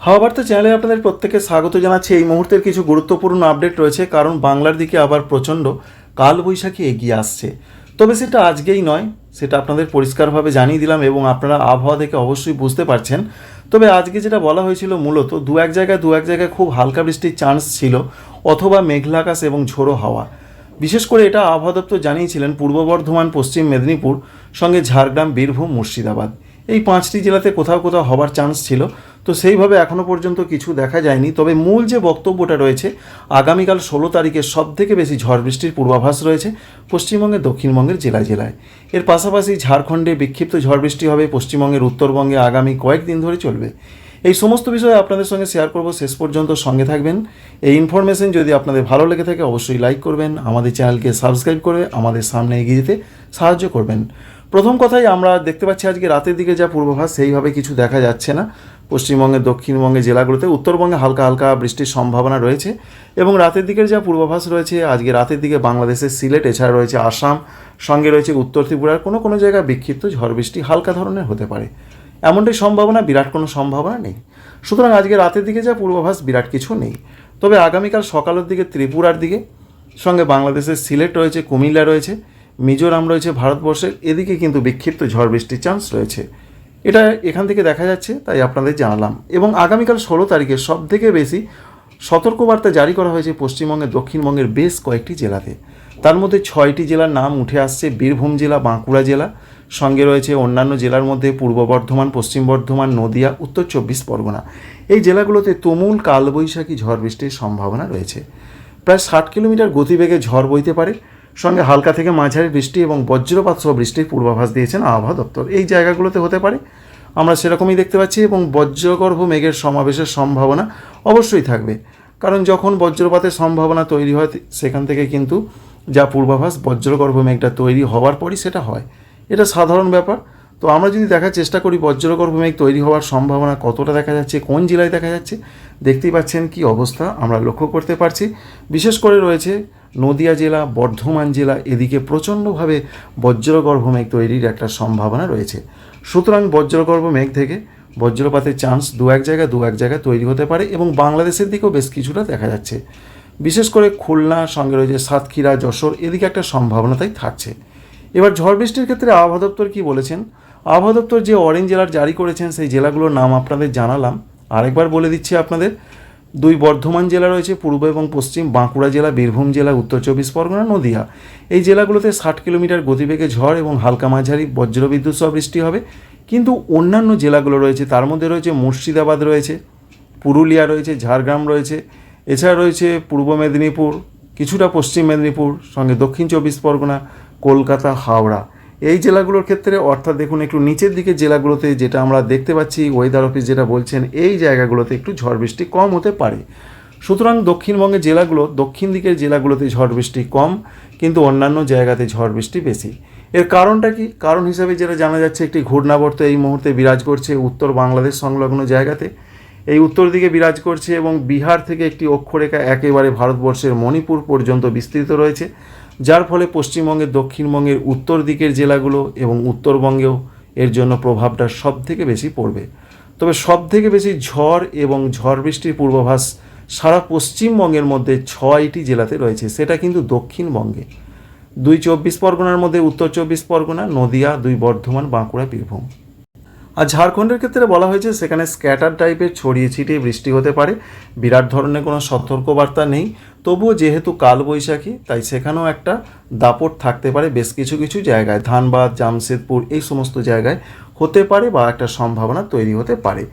হাওয়া বার্তা চ্যানেলে আপনাদের প্রত্যেককে স্বাগত জানাচ্ছি। এই মুহূর্তের কিছু গুরুত্বপূর্ণ আপডেট রয়েছে, কারণ বাংলার দিকে আবার প্রচণ্ড কালবৈশাখী এগিয়ে আসছে। তবে সেটা আজকেই নয়, সেটা আপনাদের পরিষ্কারভাবে জানিয়ে দিলাম এবং আপনারা আবহাওয়া দেখে অবশ্যই বুঝতে পারছেন। তবে আজকে যেটা বলা হয়েছিল, মূলত দু এক জায়গায় খুব হালকা বৃষ্টির চান্স ছিল, অথবা মেঘলা আকাশ এবং ঝোড়ো হাওয়া। বিশেষ করে এটা আবহাওয়া দপ্তর জানিয়েছিলেন পূর্ব বর্ধমান, পশ্চিম মেদিনীপুর, সঙ্গে ঝাড়গ্রাম, বীরভূম, মুর্শিদাবাদ, এই 5টি জেলাতে কোথাও কোথাও হবার চান্স ছিল। তো সেইভাবে এখনও পর্যন্ত কিছু দেখা যায়নি। তবে মূল যে বক্তব্যটা রয়েছে, আগামীকাল 16 তারিখে সবথেকে বেশি ঝড় বৃষ্টির পূর্বাভাস রয়েছে পশ্চিমবঙ্গের দক্ষিণবঙ্গের জেলায় জেলায়। এর পাশাপাশি ঝাড়খণ্ডে বিক্ষিপ্ত ঝড় বৃষ্টি হবে, পশ্চিমবঙ্গের উত্তরবঙ্গে আগামী কয়েকদিন ধরে চলবে। এই সমস্ত বিষয়ে আপনাদের সঙ্গে শেয়ার করব, শেষ পর্যন্ত সঙ্গে থাকবেন। এই ইনফরমেশন যদি আপনাদের ভালো লেগে থাকে অবশ্যই লাইক করবেন, আমাদের চ্যানেলকে সাবস্ক্রাইব করে আমাদের সামনে এগিয়ে যেতে সাহায্য করবেন। প্রথম কথাই আমরা দেখতে পাচ্ছি আজকে রাতের দিকে যা পূর্বাভাস, সেইভাবে কিছু দেখা যাচ্ছে না। পশ্চিমবঙ্গের দক্ষিণবঙ্গের জেলাগুলোতে, উত্তরবঙ্গে হালকা হালকা বৃষ্টির সম্ভাবনা রয়েছে এবং রাতের দিকের যা পূর্বাভাস রয়েছে, আজকে রাতের দিকে বাংলাদেশের সিলেট, এছাড়া রয়েছে আসাম, সঙ্গে রয়েছে উত্তর ত্রিপুরার কোনো কোনো জায়গায় বিক্ষিপ্ত ঝড় বৃষ্টি হালকা ধরনের হতে পারে। এমনটাই সম্ভাবনা, বিরাট কোনো সম্ভাবনা নেই। সুতরাং আজকে রাতের দিকে যা পূর্বাভাস, বিরাট কিছু নেই। তবে আগামীকাল সকালের দিকে ত্রিপুরার দিকে, সঙ্গে বাংলাদেশের সিলেট রয়েছে, কুমিল্লা রয়েছে, মিজোরাম রয়েছে, ভারতবর্ষের এদিকে কিন্তু বিক্ষিপ্ত ঝড় বৃষ্টির চান্স রয়েছে। এটা এখান থেকে দেখা যাচ্ছে, তাই আপনাদের জানালাম। এবং আগামীকাল 16 তারিখে সবথেকে বেশি সতর্কবার্তা জারি করা হয়েছে পশ্চিমবঙ্গের দক্ষিণবঙ্গের বেশ কয়েকটি জেলাতে। তার মধ্যে 6টি জেলার নাম উঠে আসছে: বীরভূম জেলা, বাঁকুড়া জেলা, সঙ্গে রয়েছে অন্যান্য জেলার মধ্যে পূর্ব বর্ধমান, পশ্চিম বর্ধমান, নদিয়া, উত্তর 24 পরগনা। এই জেলাগুলোতে তুমুল কালবৈশাখী ঝড় বৃষ্টির সম্ভাবনা রয়েছে। প্রায় 60 কিলোমিটার গতিবেগে ঝড় বইতে পারে, সঙ্গে হালকা থেকে মাঝারি বৃষ্টি এবং বজ্রপাত সহ বৃষ্টির পূর্বাভাস দিয়েছেন আবহাওয়া দপ্তর। এই জায়গাগুলোতে হতে পারে, আমরা সেরকমই দেখতে পাচ্ছি। এবং বজ্রগর্ভ মেঘের সমাবেশের সম্ভাবনা অবশ্যই থাকবে, কারণ যখন বজ্রপাতের সম্ভাবনা তৈরি হয় সেখান থেকে কিন্তু যা পূর্বাভাস, বজ্রগর্ভ মেঘটা তৈরি হওয়ার পরই সেটা হয়। এটা সাধারণ ব্যাপার। তো আমরা যদি দেখার চেষ্টা করি বজ্রগর্ভ মেঘ তৈরি হওয়ার সম্ভাবনা কতটা দেখা যাচ্ছে, কোন জেলায় দেখা যাচ্ছে, দেখতেই পাচ্ছেন কি অবস্থা আমরা লক্ষ্য করতে পারছি। বিশেষ করে রয়েছে নদিয়া জেলা, বর্ধমান জেলা, এদিকে প্রচণ্ডভাবে বজ্রগর্ভ মেঘ তৈরির একটা সম্ভাবনা রয়েছে। সুতরাং বজ্রগর্ভ মেঘ থেকে বজ্রপাতের চান্স দু এক জায়গায় তৈরি হতে পারে এবং বাংলাদেশের দিকেও বেশ কিছুটা দেখা যাচ্ছে। বিশেষ করে খুলনা, সঙ্গে রয়েছে সাতক্ষীরা, যশোর, এদিকে একটা সম্ভাবনা তাই থাকছে। এবার ঝড় বৃষ্টির ক্ষেত্রে আবহাওয়া দপ্তর কী বলেছেন, আবহাওয়া দপ্তর যে অরেঞ্জ অ্যালার্ট জারি করেছেন সেই জেলাগুলোর নাম আপনাদের জানালাম, আরেকবার বলে দিচ্ছি আপনাদের। 2 বর্ধমান জেলা রয়েছে, পূর্ব এবং পশ্চিম, বাঁকুড়া জেলা, বীরভূম জেলা, উত্তর 24 পরগনা, নদিয়া। এই জেলাগুলোতে 60 কিলোমিটার গতিবেগে ঝড় এবং হালকা মাঝারি বজ্রবিদ্যুৎ সহ বৃষ্টি হবে। কিন্তু অন্যান্য জেলাগুলো রয়েছে, তার মধ্যে রয়েছে মুর্শিদাবাদ রয়েছে, পুরুলিয়া রয়েছে, ঝাড়গ্রাম রয়েছে, এছাড়া রয়েছে পূর্ব মেদিনীপুর, কিছুটা পশ্চিম মেদিনীপুর, সঙ্গে দক্ষিণ 24 পরগনা, কলকাতা, হাওড়া। এই জেলাগুলোর ক্ষেত্রে, অর্থাৎ দেখুন একটু নিচের দিকে জেলাগুলোতে যেটা আমরা দেখতে পাচ্ছি, ওয়েদার অফিস যেটা বলছেন, এই জায়গাগুলোতে একটু ঝড় বৃষ্টি কম হতে পারে। সুতরাং দক্ষিণবঙ্গের জেলাগুলো, দক্ষিণ দিকের জেলাগুলোতে ঝড় বৃষ্টি কম, কিন্তু অন্যান্য জায়গাতে ঝড় বৃষ্টি বেশি। এর কারণটা কি? কারণ হিসাবে যেটা জানা যাচ্ছে, একটি ঘূর্ণাবর্ত এই মুহূর্তে বিরাজ করছে উত্তর বাংলাদেশ সংলগ্ন জায়গাতে। এই উত্তর দিকে বিরাজ করছে এবং বিহার থেকে একটি অক্ষরেখা একেবারে ভারতবর্ষের মণিপুর পর্যন্ত বিস্তৃত রয়েছে, যার ফলে পশ্চিমবঙ্গের, দক্ষিণবঙ্গের উত্তর দিকের জেলাগুলো এবং উত্তরবঙ্গেও এর জন্য প্রভাবটা সবথেকে বেশি পড়বে। তবে সবথেকে বেশি ঝড় এবং ঝড় বৃষ্টির পূর্বাভাস সারা পশ্চিমবঙ্গের মধ্যে 6টি জেলাতে রয়েছে, সেটা কিন্তু দক্ষিণবঙ্গে। 2 24 পরগনার মধ্যে উত্তর 24 পরগনা, নদিয়া, 2 বর্ধমান, বাঁকুড়া, বীরভূম। আর ঝাড়খণ্ডের ক্ষেত্রে বলা হয়েছে সেখানে স্ক্যাটার টাইপের ছড়িয়ে ছিটিয়ে বৃষ্টি হতে পারে, বিরাট ধরনের কোনো সতর্কবার্তা নেই। তবুও যেহেতু কালবৈশাখী, তাই সেখানেও একটা দাপট থাকতে পারে বেশ কিছু কিছু জায়গায়, ধানবাদ, জামশেদপুর, এই সমস্ত জায়গায় হতে পারে বা একটা সম্ভাবনা তৈরি হতে পারে।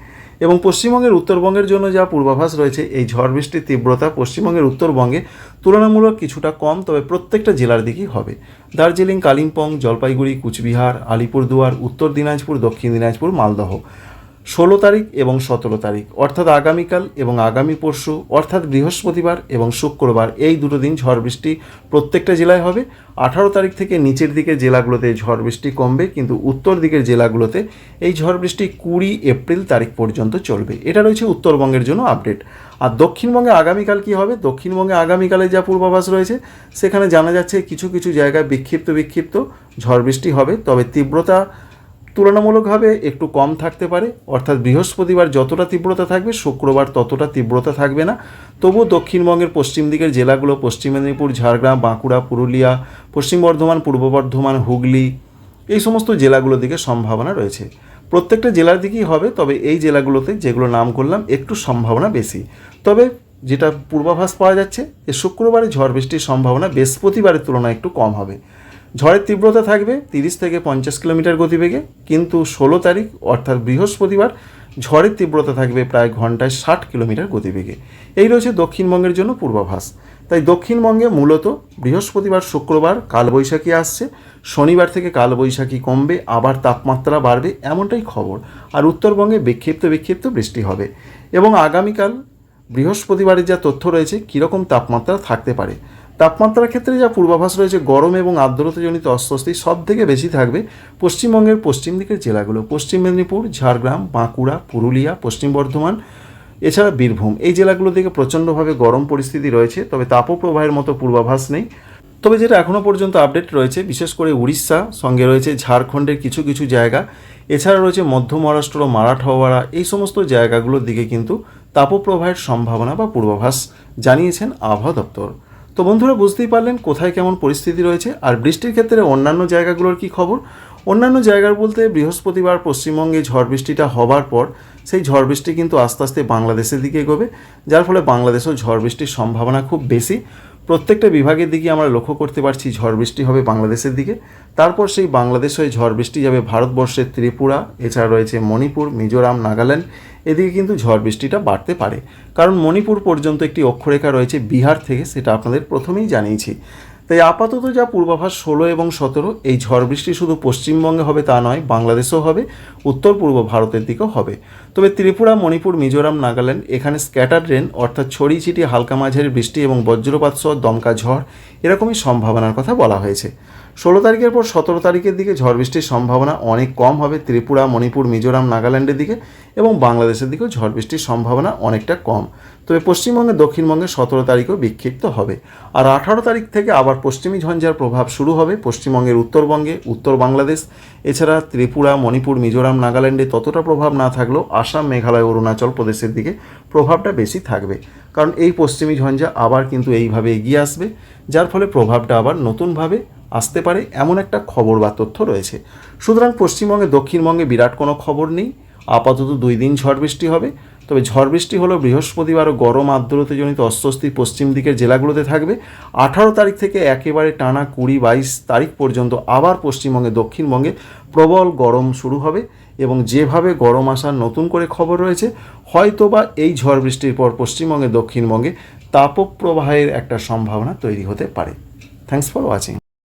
এবং পশ্চিমবঙ্গের, উত্তরবঙ্গের জন্য যা পূর্বাভাস রয়েছে, এই ঝড় বৃষ্টির তীব্রতা পশ্চিমবঙ্গের উত্তরবঙ্গে তুলনামূলক কিছুটা কম, তবে প্রত্যেকটা জেলার দিকেই হবে। দার্জিলিং, কালিম্পং, জলপাইগুড়ি, কুচবিহার, আলিপুরদুয়ার, উত্তর দিনাজপুর, দক্ষিণ দিনাজপুর, মালদহ। 16 তারিখ এবং 17 তারিখ, অর্থাৎ আগামীকাল এবং আগামী পরশু, অর্থাৎ বৃহস্পতিবার এবং শুক্রবার, এই দুটো দিন ঝড় বৃষ্টি প্রত্যেকটা জেলায় হবে। 18 তারিখ থেকে নিচের দিকের জেলাগুলোতে ঝড় বৃষ্টি কমবে, কিন্তু উত্তর দিকের জেলাগুলোতে এই ঝড় বৃষ্টি 20 এপ্রিল তারিখ পর্যন্ত চলবে। এটা রয়েছে উত্তরবঙ্গের জন্য আপডেট। আর দক্ষিণবঙ্গে আগামীকাল কী হবে? দক্ষিণবঙ্গে আগামীকালে যা পূর্বাভাস রয়েছে, সেখানে জানা যাচ্ছে কিছু কিছু জায়গায় বিক্ষিপ্ত ঝড় বৃষ্টি হবে, তবে তীব্রতা তুলনামূলকভাবে একটু কম থাকতে পারে, অর্থাৎ বৃহস্পতিবার যতটা তীব্রতা থাকবে শুক্রবার ততটা তীব্রতা থাকবে না। তবুও দক্ষিণবঙ্গের পশ্চিম দিকের জেলাগুলো পশ্চিম মেদিনীপুর, ঝাড়গ্রাম, বাঁকুড়া, পুরুলিয়া, পশ্চিম বর্ধমান, পূর্ব বর্ধমান, হুগলি, এই সমস্ত জেলাগুলোর দিকে সম্ভাবনা রয়েছে। প্রত্যেকটা জেলার দিকেই হবে, তবে এই জেলাগুলোতে যেগুলো নাম করলাম একটু সম্ভাবনা বেশি। তবে যেটা পূর্বাভাস পাওয়া যাচ্ছে যে শুক্রবারে ঝড় বৃষ্টির সম্ভাবনা বৃহস্পতিবারের তুলনায় একটু কম হবে। ঝড়ের তীব্রতা থাকবে 30 থেকে 50 কিলোমিটার গতিবেগে, কিন্তু 16 তারিখ অর্থাৎ বৃহস্পতিবার ঝড়ের তীব্রতা থাকবে প্রায় ঘন্টায় 60 কিলোমিটার গতিবেগে। এই রয়েছে দক্ষিণবঙ্গের জন্য পূর্বাভাস। তাই দক্ষিণবঙ্গে মূলত বৃহস্পতিবার শুক্রবার কালবৈশাখী আসছে, শনিবার থেকে কালবৈশাখী কমবে, আবার তাপমাত্রা বাড়বে, এমনটাই খবর। আর উত্তরবঙ্গে বিক্ষিপ্ত বৃষ্টি হবে। এবং আগামীকাল বৃহস্পতিবারের যা তথ্য রয়েছে কীরকম তাপমাত্রা থাকতে পারে, তাপমাত্রার ক্ষেত্রে যা পূর্বাভাস রয়েছে গরম এবং আর্দ্রতাজনিত অস্বস্তি সব থেকে বেশি থাকবে পশ্চিমবঙ্গের পশ্চিম দিকের জেলাগুলো, পশ্চিম মেদিনীপুর, ঝাড়গ্রাম, বাঁকুড়া, পুরুলিয়া, পশ্চিম বর্ধমান, এছাড়া বীরভূম, এই জেলাগুলো থেকে প্রচণ্ডভাবে গরম পরিস্থিতি রয়েছে। তবে তাপপ্রবাহের মতো পূর্বাভাস নেই। তবে যেটা এখনও পর্যন্ত আপডেট রয়েছে, বিশেষ করে উড়িষ্যা, সঙ্গে রয়েছে ঝাড়খণ্ডের কিছু জায়গা, এছাড়া রয়েছে মধ্য মহারাষ্ট্র, মারাঠওয়াড়া, এই সমস্ত জায়গাগুলোর দিকে কিন্তু তাপপ্রবাহের সম্ভাবনা বা পূর্বাভাস জানিয়েছেন আবহাওয়া দপ্তর। তো বন্ধুরা বুঝতেই পারলেন কোথায় কেমন পরিস্থিতি রয়েছে। আর বৃষ্টির ক্ষেত্রে অন্যান্য জায়গাগুলোর কি খবর? অন্যান্য জায়গার বলতে বৃহস্পতিবার পশ্চিমবঙ্গে ঝড় বৃষ্টিটা হবার পর সেই ঝড় বৃষ্টি কিন্তু আস্তে আস্তে বাংলাদেশের দিকে এগোবে, যার ফলে বাংলাদেশেও ঝড় বৃষ্টির সম্ভাবনা খুব বেশি। প্রত্যেকটা বিভাগের দিকে আমরা লক্ষ্য করতে পারছি ঝড় বৃষ্টি হবে বাংলাদেশের দিকে। তারপর সেই বাংলাদেশ হয়ে ঝড় বৃষ্টি যাবে ভারতবর্ষের ত্রিপুরা, এছাড়া রয়েছে মণিপুর, মিজোরাম, নাগাল্যান্ড, এদিকে কিন্তু ঝড় বৃষ্টিটা বাড়তে পারে। কারণ মণিপুর পর্যন্ত একটি অক্ষরেখা রয়েছে বিহার থেকে, সেটা আপনাদের প্রথমেই জানিয়েছি। তাই আপাতত যা পূর্বাভাস 16 এবং 17, এই ঝড় বৃষ্টি শুধু পশ্চিমবঙ্গে হবে তা নয়, বাংলাদেশেও হবে, উত্তর পূর্ব ভারতের দিকেও হবে। তবে ত্রিপুরা, মণিপুর, মিজোরাম, নাগাল্যান্ড, এখানে স্ক্যাটার রেন অর্থাৎ ছড়িয়ে ছিটিয়ে হালকা মাঝারি বৃষ্টি এবং বজ্রপাত সহ দমকা ঝড় এরকমই সম্ভাবনার কথা বলা হয়েছে। 16 তারিখের পর 17 তারিখের দিকে ঝড় বৃষ্টির সম্ভাবনা অনেক কম হবে ত্রিপুরা, মণিপুর, মিজোরাম, নাগাল্যান্ডের দিকে, এবং বাংলাদেশের দিকেও ঝড় বৃষ্টির সম্ভাবনা অনেকটা কম। তবে পশ্চিমবঙ্গে, দক্ষিণবঙ্গে 17 তারিখেও বিক্ষিপ্ত হবে। আর 18 তারিখ থেকে আবার পশ্চিমী ঝঞ্ঝার প্রভাব শুরু হবে পশ্চিমবঙ্গের উত্তরবঙ্গে, উত্তর বাংলাদেশ, এছাড়া ত্রিপুরা, মণিপুর, মিজোরাম, নাগাল্যান্ডে ততটা প্রভাব না থাকলেও আসাম, মেঘালয়, অরুণাচল প্রদেশের দিকে প্রভাবটা বেশি থাকবে। কারণ এই পশ্চিমী ঝঞ্ঝা আবার কিন্তু এইভাবে এগিয়ে আসবে, যার ফলে প্রভাবটা আবার নতুনভাবে আসতে পারে, এমন একটা খবর বা তথ্য রয়েছে। সুতরাং পশ্চিমবঙ্গে, দক্ষিণবঙ্গে বিরাট কোনো খবর নেই। আপাতত 2 দিন ঝড় বৃষ্টি হবে। তবে ঝড় বৃষ্টি হলো বৃহস্পতিবারও গরম আর্দ্রতাজনিত অস্বস্তি পশ্চিম দিকের জেলাগুলোতে থাকবে। 18 তারিখ থেকে একেবারে টানা 20-22 তারিখ পর্যন্ত আবার পশ্চিমবঙ্গে, দক্ষিণবঙ্গে প্রবল গরম শুরু হবে। এবং যেভাবে গরম আসার নতুন করে খবর রয়েছে, হয়তোবা এই ঝড় বৃষ্টির পর পশ্চিমবঙ্গে, দক্ষিণবঙ্গে তাপপ্রবাহের একটা সম্ভাবনা তৈরি হতে পারে। Thanks for watching.